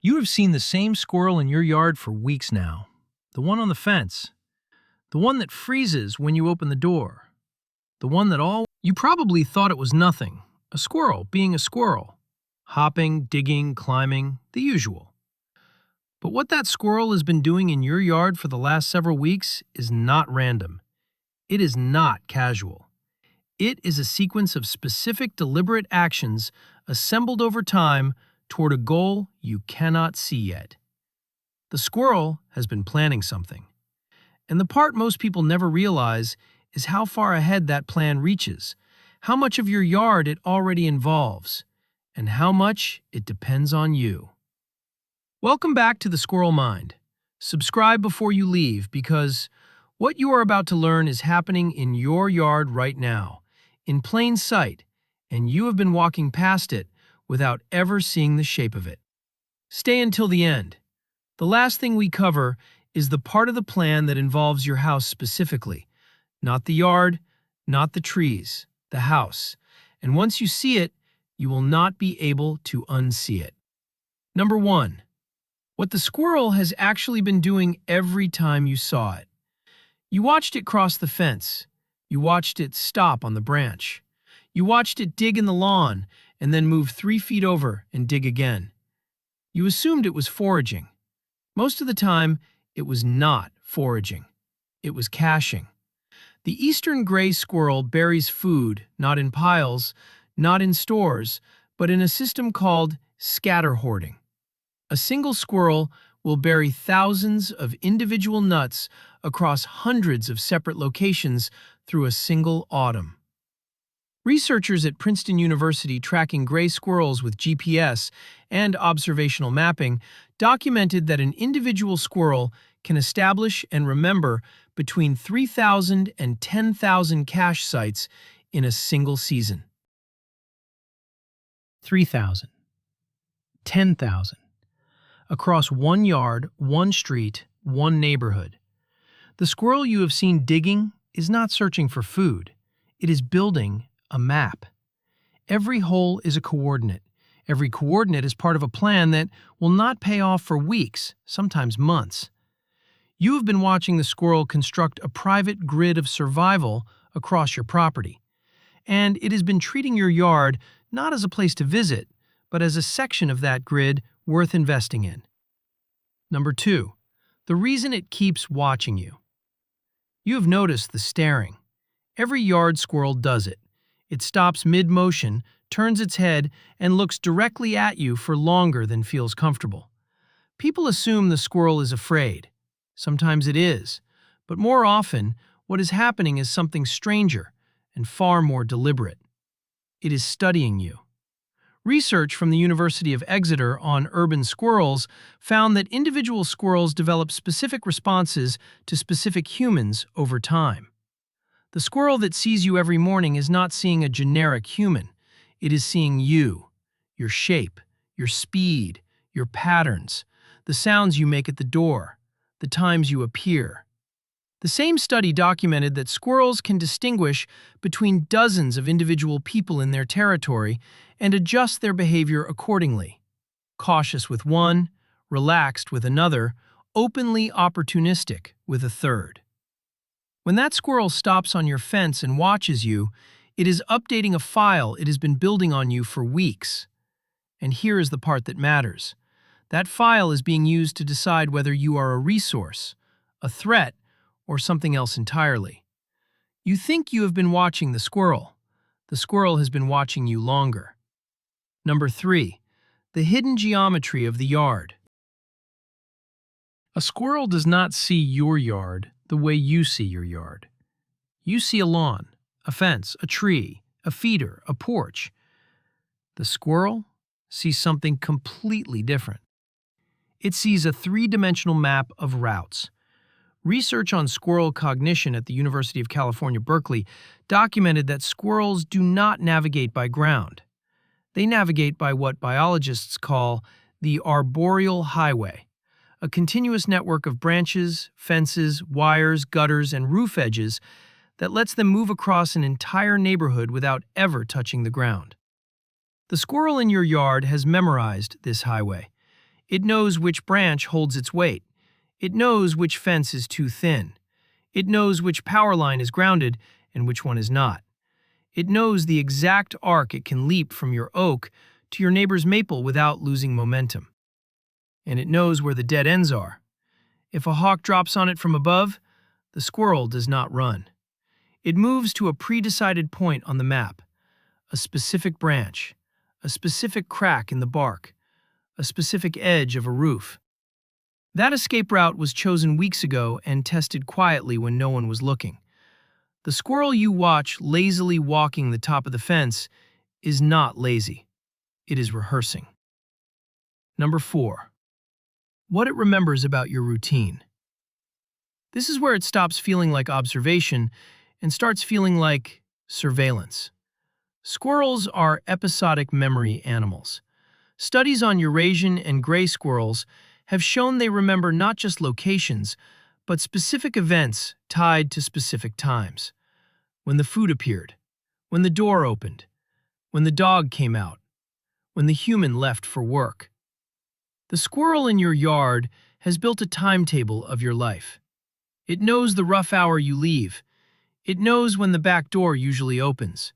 You have seen the same squirrel in your yard for weeks now. The one on the fence. The one that freezes when you open the door. The one that all... You probably thought it was nothing. A squirrel being a squirrel. Hopping, digging, climbing, the usual. But what that squirrel has been doing in your yard for the last several weeks is not random. It is not casual. It is a sequence of specific, deliberate actions assembled over time toward a goal you cannot see yet. The squirrel has been planning something. And the part most people never realize is how far ahead that plan reaches, how much of your yard it already involves, and how much it depends on you. Welcome back to the Squirrel Mind. Subscribe before you leave because what you are about to learn is happening in your yard right now, in plain sight, and you have been walking past it without ever seeing the shape of it. Stay until the end. The last thing we cover is the part of the plan that involves your house specifically, not the yard, not the trees, the house. And once you see it, you will not be able to unsee it. Number 1. What the squirrel has actually been doing every time you saw it. You watched it cross the fence. You watched it stop on the branch. You watched it dig in the lawn and then move 3 feet over and dig again. You assumed it was foraging. Most of the time, it was not foraging. It was caching. The eastern gray squirrel buries food not in piles, not in stores, but in a system called scatter hoarding. A single squirrel will bury thousands of individual nuts across hundreds of separate locations through a single autumn. Researchers at Princeton University tracking gray squirrels with GPS and observational mapping documented that an individual squirrel can establish and remember between 3,000 and 10,000 cache sites in a single season. 3,000. 10,000. Across one yard, one street, one neighborhood. The squirrel you have seen digging is not searching for food. It is building a map. Every hole is a coordinate. Every coordinate is part of a plan that will not pay off for weeks, sometimes months. You have been watching the squirrel construct a private grid of survival across your property. And it has been treating your yard not as a place to visit, but as a section of that grid worth investing in. Number 2, the reason it keeps watching you. You have noticed the staring. Every yard squirrel does it. It stops mid-motion, turns its head, and looks directly at you for longer than feels comfortable. People assume the squirrel is afraid. Sometimes it is, but more often, what is happening is something stranger and far more deliberate. It is studying you. Research from the University of Exeter on urban squirrels found that individual squirrels develop specific responses to specific humans over time. The squirrel that sees you every morning is not seeing a generic human. It is seeing you, your shape, your speed, your patterns, the sounds you make at the door, the times you appear. The same study documented that squirrels can distinguish between dozens of individual people in their territory and adjust their behavior accordingly. Cautious with one, relaxed with another, openly opportunistic with a third. When that squirrel stops on your fence and watches you, it is updating a file it has been building on you for weeks. And here is the part that matters. That file is being used to decide whether you are a resource, a threat, or something else entirely. You think you have been watching the squirrel. The squirrel has been watching you longer. Number 3, the hidden geometry of the yard. A squirrel does not see your yard the way you see your yard. You see a lawn, a fence, a tree, a feeder, a porch. The squirrel sees something completely different. It sees a 3-dimensional map of routes. Research on squirrel cognition at the University of California, Berkeley documented that squirrels do not navigate by ground. They navigate by what biologists call the arboreal highway, a continuous network of branches, fences, wires, gutters, and roof edges that lets them move across an entire neighborhood without ever touching the ground. The squirrel in your yard has memorized this highway. It knows which branch holds its weight. It knows which fence is too thin. It knows which power line is grounded and which one is not. It knows the exact arc it can leap from your oak to your neighbor's maple without losing momentum. And it knows where the dead ends are. If a hawk drops on it from above, the squirrel does not run. It moves to a pre-decided point on the map, a specific branch, a specific crack in the bark, a specific edge of a roof. That escape route was chosen weeks ago and tested quietly when no one was looking. The squirrel you watch lazily walking the top of the fence is not lazy. It is rehearsing. Number 4. What it remembers about your routine. This is where it stops feeling like observation and starts feeling like surveillance. Squirrels are episodic memory animals. Studies on Eurasian and gray squirrels have shown they remember not just locations, but specific events tied to specific times. When the food appeared, when the door opened, when the dog came out, when the human left for work. The squirrel in your yard has built a timetable of your life. It knows the rough hour you leave. It knows when the back door usually opens.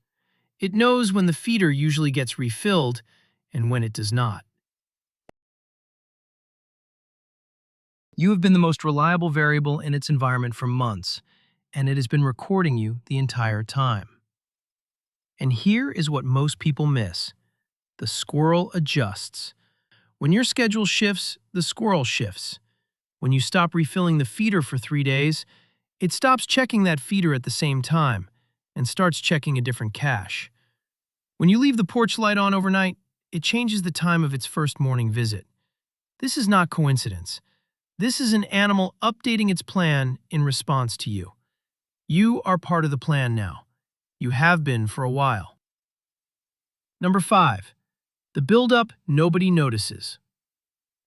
It knows when the feeder usually gets refilled and when it does not. You have been the most reliable variable in its environment for months, and it has been recording you the entire time. And here is what most people miss. The squirrel adjusts. When your schedule shifts, the squirrel shifts. When you stop refilling the feeder for 3 days, it stops checking that feeder at the same time and starts checking a different cache. When you leave the porch light on overnight, it changes the time of its first morning visit. This is not coincidence. This is an animal updating its plan in response to you. You are part of the plan now. You have been for a while. Number 5. The buildup nobody notices.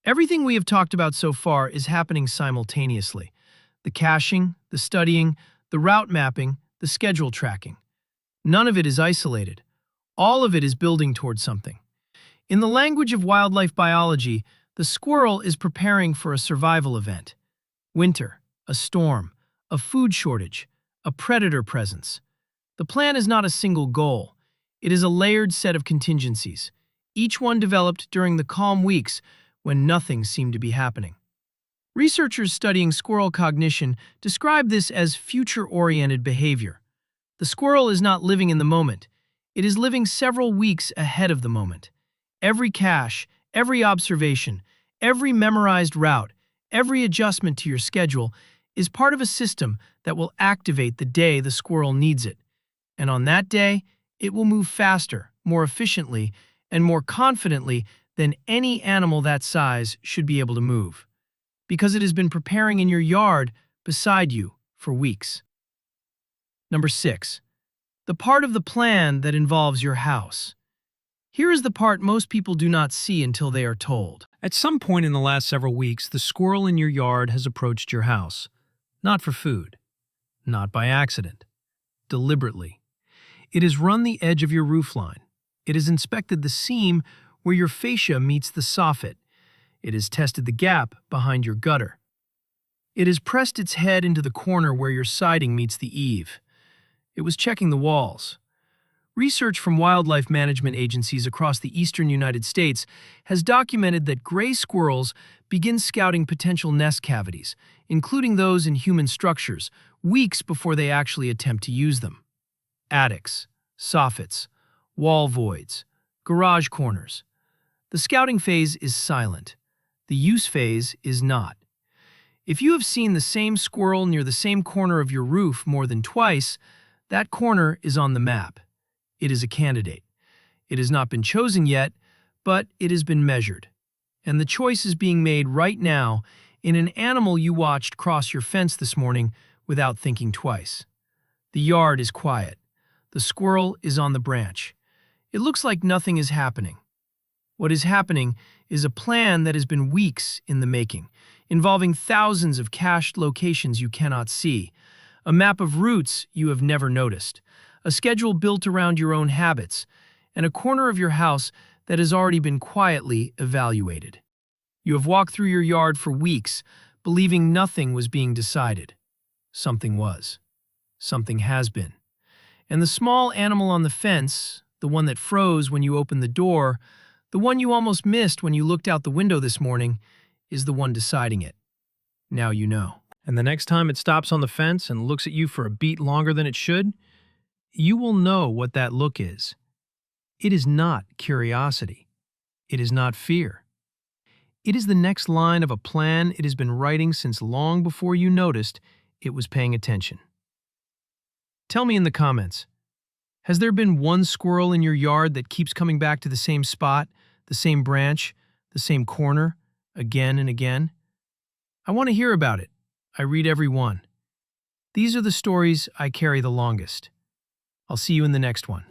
Everything we have talked about so far is happening simultaneously. The caching, the studying, the route mapping, the schedule tracking. None of it is isolated. All of it is building towards something. In the language of wildlife biology, the squirrel is preparing for a survival event. Winter, a storm, a food shortage, a predator presence. The plan is not a single goal. It is a layered set of contingencies, each one developed during the calm weeks when nothing seemed to be happening. Researchers studying squirrel cognition describe this as future-oriented behavior. The squirrel is not living in the moment. It is living several weeks ahead of the moment. Every cache, every observation, every memorized route, every adjustment to your schedule is part of a system that will activate the day the squirrel needs it. And on that day, it will move faster, more efficiently, and more confidently than any animal that size should be able to move, because it has been preparing in your yard beside you for weeks. Number 6. The part of the plan that involves your house. Here is the part most people do not see until they are told. At some point in the last several weeks, the squirrel in your yard has approached your house. Not for food. Not by accident. Deliberately. It has run the edge of your roofline. It has inspected the seam where your fascia meets the soffit. It has tested the gap behind your gutter. It has pressed its head into the corner where your siding meets the eave. It was checking the walls. Research from wildlife management agencies across the eastern United States has documented that gray squirrels begin scouting potential nest cavities, including those in human structures, weeks before they actually attempt to use them. Attics, soffits, wall voids, garage corners. The scouting phase is silent. The use phase is not. If you have seen the same squirrel near the same corner of your roof more than twice, that corner is on the map. It is a candidate. It has not been chosen yet, but it has been measured. And the choice is being made right now in an animal you watched cross your fence this morning without thinking twice. The yard is quiet. The squirrel is on the branch. It looks like nothing is happening. What is happening is a plan that has been weeks in the making, involving thousands of cached locations you cannot see, a map of routes you have never noticed, a schedule built around your own habits, and a corner of your house that has already been quietly evaluated. You have walked through your yard for weeks, believing nothing was being decided. Something was. Something has been. And the small animal on the fence, the one that froze when you opened the door, the one you almost missed when you looked out the window this morning, is the one deciding it. Now you know. And the next time it stops on the fence and looks at you for a beat longer than it should, you will know what that look is. It is not curiosity. It is not fear. It is the next line of a plan it has been writing since long before you noticed it was paying attention. Tell me in the comments, has there been one squirrel in your yard that keeps coming back to the same spot, the same branch, the same corner, again and again? I want to hear about it. I read every one. These are the stories I carry the longest. I'll see you in the next one.